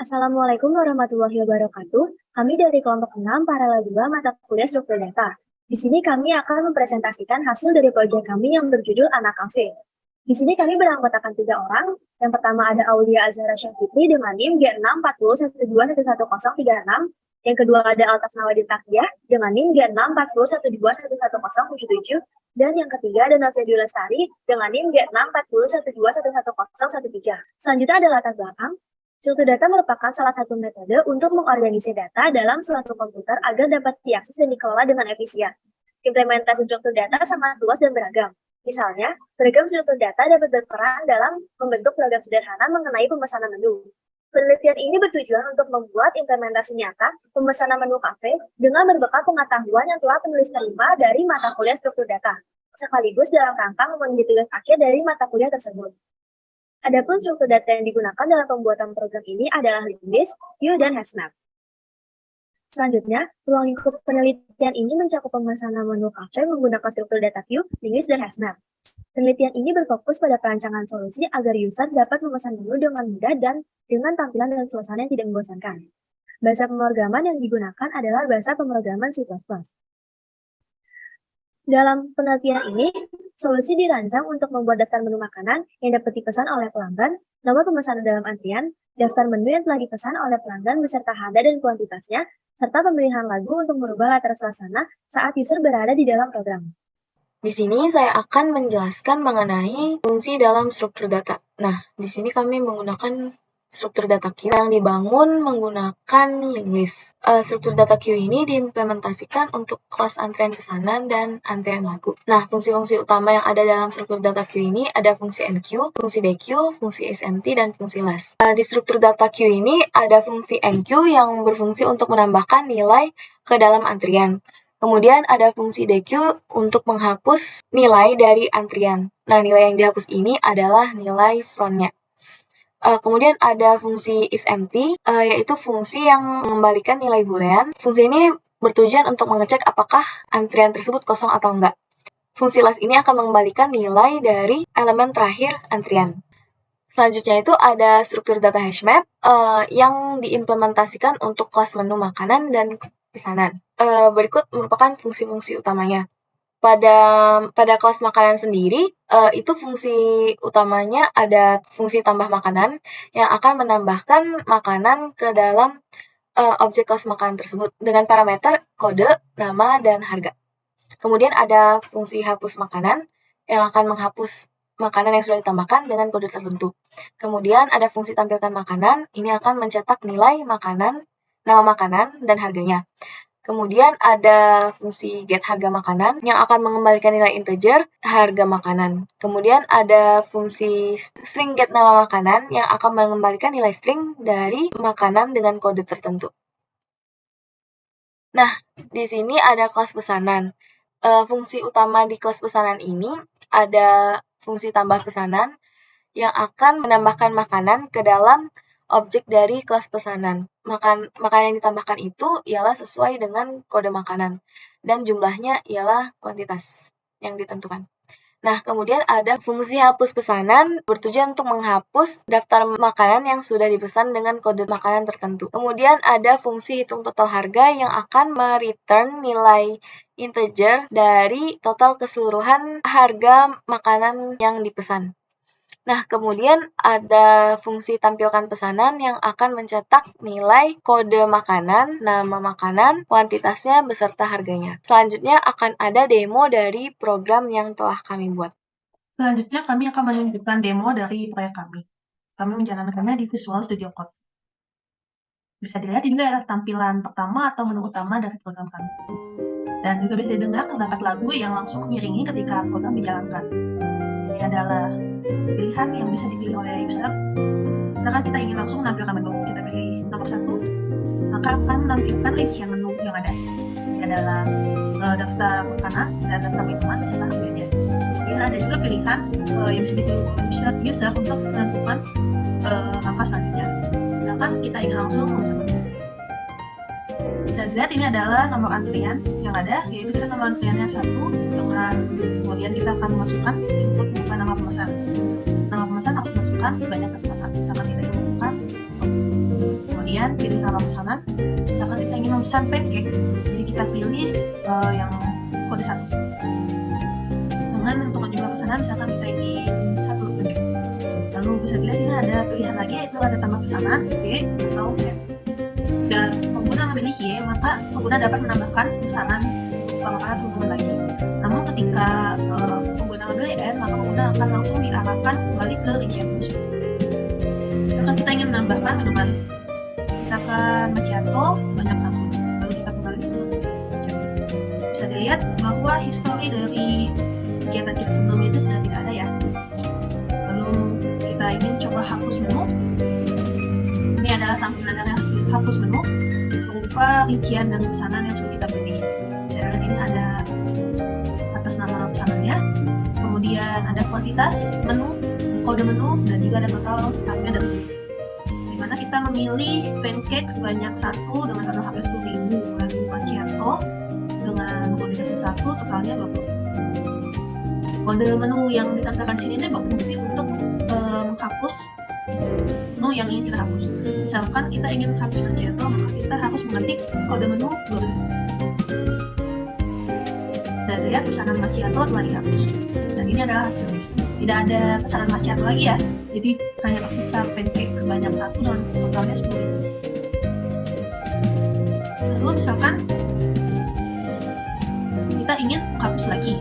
Assalamualaikum warahmatullahi wabarakatuh. Kami dari kelompok 6 Paralel 2 mata kuliah struktur data. Di sini kami akan mempresentasikan hasil dari proyek kami yang berjudul Anak Cafe. Di sini kami beranggotakan 3 orang. Yang pertama ada Aulia Azhara Syafitri dengan NIM G640121036. Yang kedua ada Altaf Nawadin Takiah dengan NIM G64012111077. Dan yang ketiga ada Novia Lestari dengan NIM G64012111013. Selanjutnya ada latar belakang. Struktur data merupakan salah satu metode untuk mengorganisir data dalam suatu komputer agar dapat diakses dan dikelola dengan efisien. Implementasi struktur data sangat luas dan beragam. Misalnya, beragam struktur data dapat berperan dalam membentuk program sederhana mengenai pemesanan menu. Penelitian ini bertujuan untuk membuat implementasi nyata pemesanan menu kafe dengan berbekal pengetahuan yang telah penulis terima dari mata kuliah struktur data, sekaligus dalam rangka memenuhi tugas akhir dari mata kuliah tersebut. Adapun struktur data yang digunakan dalam pembuatan program ini adalah LinkedIn, Vue, dan HashMap. Selanjutnya, ruang lingkup penelitian ini mencakup pemesanan menu kafe menggunakan struktur data Vue, LinkedIn, dan HashMap. Penelitian ini berfokus pada perancangan solusi agar user dapat memesan menu dengan mudah dan dengan tampilan dan suasana yang tidak membosankan. Bahasa pemrograman yang digunakan adalah bahasa pemrograman C++. Dalam penelitian ini, solusi dirancang untuk membuat daftar menu makanan yang dapat dipesan oleh pelanggan, nomor pemesanan dalam antrian, daftar menu yang telah dipesan oleh pelanggan beserta harga dan kuantitasnya, serta pemilihan lagu untuk merubah latar suasana saat user berada di dalam program. Di sini saya akan menjelaskan mengenai fungsi dalam struktur data. Nah, di sini kami menggunakan struktur data queue yang dibangun menggunakan linked list. Struktur data queue ini diimplementasikan untuk kelas antrian pesanan dan antrian lagu. Nah, fungsi-fungsi utama yang ada dalam struktur data queue ini ada fungsi enqueue, fungsi dequeue, fungsi isempty, dan fungsi last. Di struktur data queue ini ada fungsi enqueue yang berfungsi untuk menambahkan nilai ke dalam antrian. Kemudian ada fungsi dequeue untuk menghapus nilai dari antrian. Nah, nilai yang dihapus ini adalah nilai frontnya. Kemudian ada fungsi isempty, yaitu fungsi yang mengembalikan nilai boolean. Fungsi ini bertujuan untuk mengecek apakah antrian tersebut kosong atau enggak. Fungsi last ini akan mengembalikan nilai dari elemen terakhir antrian. Selanjutnya itu ada struktur data hashmap yang diimplementasikan untuk kelas menu makanan dan pesanan. Berikut merupakan fungsi-fungsi utamanya. Pada kelas makanan sendiri, itu fungsi utamanya ada fungsi tambah makanan yang akan menambahkan makanan ke dalam objek kelas makanan tersebut dengan parameter kode, nama, dan harga. Kemudian ada fungsi hapus makanan yang akan menghapus makanan yang sudah ditambahkan dengan kode tertentu. Kemudian ada fungsi tampilkan makanan, ini akan mencetak nilai makanan, nama makanan, dan harganya. Kemudian ada fungsi get harga makanan yang akan mengembalikan nilai integer harga makanan. Kemudian ada fungsi string get nama makanan yang akan mengembalikan nilai string dari makanan dengan kode tertentu. Nah, di sini ada kelas pesanan. Fungsi utama di kelas pesanan ini ada fungsi tambah pesanan yang akan menambahkan makanan ke dalam objek dari kelas pesanan. Makanan yang ditambahkan itu ialah sesuai dengan kode makanan dan jumlahnya ialah kuantitas yang ditentukan. Nah, kemudian ada fungsi hapus pesanan bertujuan untuk menghapus daftar makanan yang sudah dipesan dengan kode makanan tertentu. Kemudian ada fungsi hitung total harga yang akan mereturn nilai integer dari total keseluruhan harga makanan yang dipesan. Nah, kemudian ada fungsi tampilkan pesanan yang akan mencetak nilai kode makanan, nama makanan, kuantitasnya, beserta harganya. Selanjutnya akan ada demo dari program yang telah kami buat. Selanjutnya kami akan menunjukkan demo dari proyek kami. Kami menjalankannya di Visual Studio Code. Bisa dilihat ini adalah tampilan pertama atau menu utama dari program kami. Dan juga bisa didengar terdapat lagu yang langsung mengiringi ketika program dijalankan. Ini adalah pilihan yang bisa dipilih oleh user. Misalkan kita ingin langsung menampilkan menu, kita pilih nomor 1, maka akan menampilkan rincian menu yang ada. Ini adalah daftar makanan dan daftar minuman beserta harganya. Kemudian ada juga pilihan yang bisa dipilih oleh user untuk menentukan langkah selanjutnya. Misalkan kita ingin langsung memesan menu. Kita lihat ini adalah nomor antrian yang ada, yaitu kita nomor antriannya 1 dengan kemudian kita akan memasukkan input bukan nama pemesan. Nama pemesan harus dimasukkan sebanyak 1 kata. Misalkan kita ingin masukkan kemudian pilih nama pesanan. Misalkan kita ingin memesan pancake, jadi kita pilih yang kode 1. Dengan untuk jumlah pesanan, misalkan kita ingin 1 pancake. Lalu bisa dilihat ini ada pilihan lagi, yaitu ada tambah pesanan, B atau M. Dan pengguna memilih Y, maka pengguna dapat menambahkan pesanan makanan tunggangan lagi. Namun ketika pengguna memilih N, maka pengguna akan langsung diarahkan kembali ke rincian tersebut. Misalkan kita ingin menambahkan minuman, misalkan macchiato banyak 1, lalu kita kembali ke macchiato. Bisa dilihat bahwa histori dari kegiatan kita sebelumnya itu sudah tidak ada ya. Lalu kita ingin coba hapus menu. Ini adalah tampilan dari hasil hapus menu berupa rincian dan pesanan yang sudah kita pilih. Bisa dilihat ini ada atas nama pesanannya, kemudian ada kuantitas menu, kode menu, dan juga ada total harga dari menu. Dimana kita memilih pancake sebanyak 1 dengan total harga 10.000, lalu macchiato dengan kuantitasnya 1 totalnya 20. Kode menu yang ditampilkan di sini ini berfungsi untuk menghapus menu yang ingin kita hapus. Misalkan kita ingin hapus macchiato, maka kita harus mengetik kode menu 12. Dan lihat pesanan macchiato telah dihapus. Dan ini adalah hasilnya. Tidak ada pesanan macchiato lagi ya. Jadi hanya tersisa pancake sebanyak 1 dan totalnya 10.000. Lalu misalkan kita ingin menghapus lagi,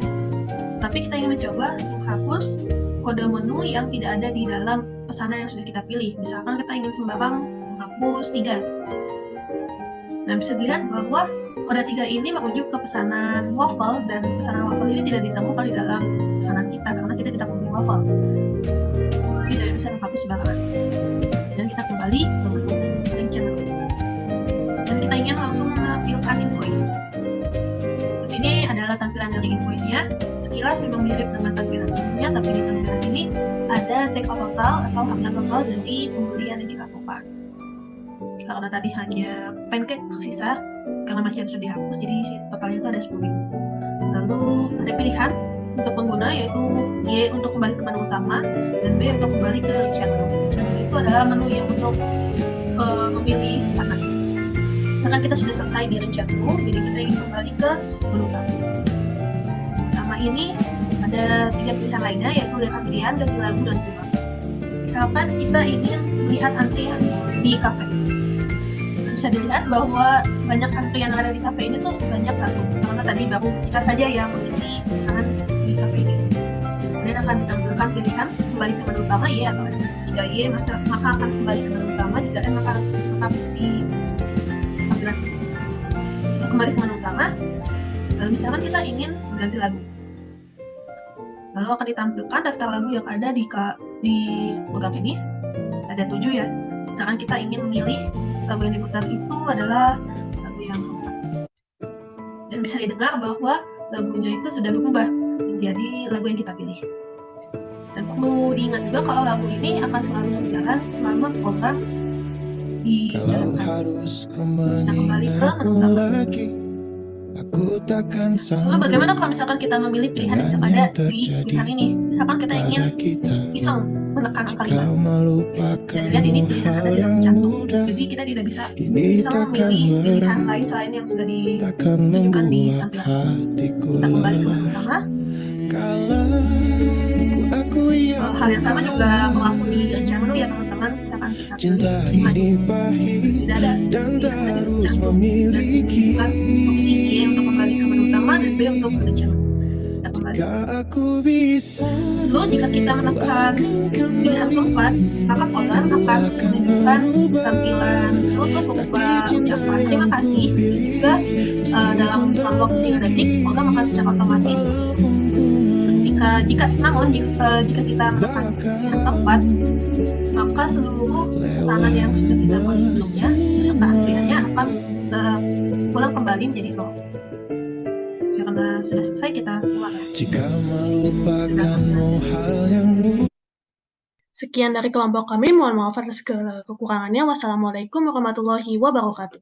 tapi kita ingin mencoba menghapus kode menu yang tidak ada di dalam pesanan yang sudah kita pilih. Misalkan kita ingin sembarang menghapus 3. Nah, bisa dilihat bahwa kode 3 ini merujuk ke pesanan waffle, dan pesanan waffle ini tidak ditemukan di dalam pesanan kita karena kita tidak memilih waffle. Tidak bisa menghapus sembarangan. Dan kita kembali ke menu rincian. Dan kita ingin langsung menampilkan invoice. Ini adalah tampilan dari invoice-nya. Sekilas memang mirip dengan tampilan sebelumnya, tapi di tampilan ini ada take out total atau harga total dari pembelian yang dilakukan. Karena tadi hanya pancake tersisa, karena macchiato sudah dihapus, jadi totalnya itu ada 10.000. Lalu ada pilihan untuk pengguna, yaitu Y untuk kembali ke menu utama, dan B untuk kembali ke rincian menu. Rincian menu itu adalah menu yang untuk memilih pesanan. Karena kita sudah selesai di rincian menu, jadi kita ingin kembali ke menu utama. Pertama ini ada 3 pilihan lainnya, yaitu lihat antrian, ganti lagu, dan bunga. Misalkan kita ingin melihat antrian di kafe. Bisa dilihat bahwa banyak antrian yang ada di kafe ini tuh sebanyak 1, karena tadi baru kita saja yang mengisi pesanan di kafe ini. Kemudian akan ditampilkan pilihan kembali ke menu utama Y atau N. Jika Y maka akan kembali ke menu utama, jika N maka tetap di tampilan. Kita kembali ke menu utama, lalu misalkan kita ingin mengganti lagu. Lalu akan ditampilkan daftar lagu yang ada di program ini. Ada 7 ya. Misalkan kita ingin memilih lagu yang diputar itu adalah lagu yang keempat. Dan bisa didengar bahwa lagunya itu sudah berubah menjadi lagu yang kita pilih. Dan perlu diingat juga kalau lagu ini akan selalu berjalan selama program dijalankan. Kita kembali ke menu utama. Lalu bagaimana kalau misalkan kita memilih pilihan yang ada di pilihan ini? Misalkan kita ingin iseng menekan angka 5. Bisa dilihat ini pilihan ada di dalam cantum. Jadi kita tidak bisa iseng memilih pilihan lain selain yang sudah ditunjukkan di tampilan. Kita kembali ke menu utama. Hal yang sama juga berlaku di rincian menu ya teman-teman. Misalkan kita pilih 5. Tidak ada pilihan ada di cantum. Dan bukan opsi Y untuk kembali ke menu utama dan B untuk ke rincian menu. Kita kembali. Lalu jika kita menekan pilihan keempat, maka program akan menunjukkan tampilan untuk berupa ucapan terima kasih. Juga dalam selang waktu 3 detik, program akan secara otomatis. Jika kita menekan pilihan keempat, maka seluruh pesanan yang sudah kita buat sebelumnya beserta antriannya akan pulang kembali menjadi 0. Karena sudah selesai, kita keluar ya. Sekian dari kelompok kami, mohon maaf atas segala kekurangannya. Wassalamualaikum warahmatullahi wabarakatuh.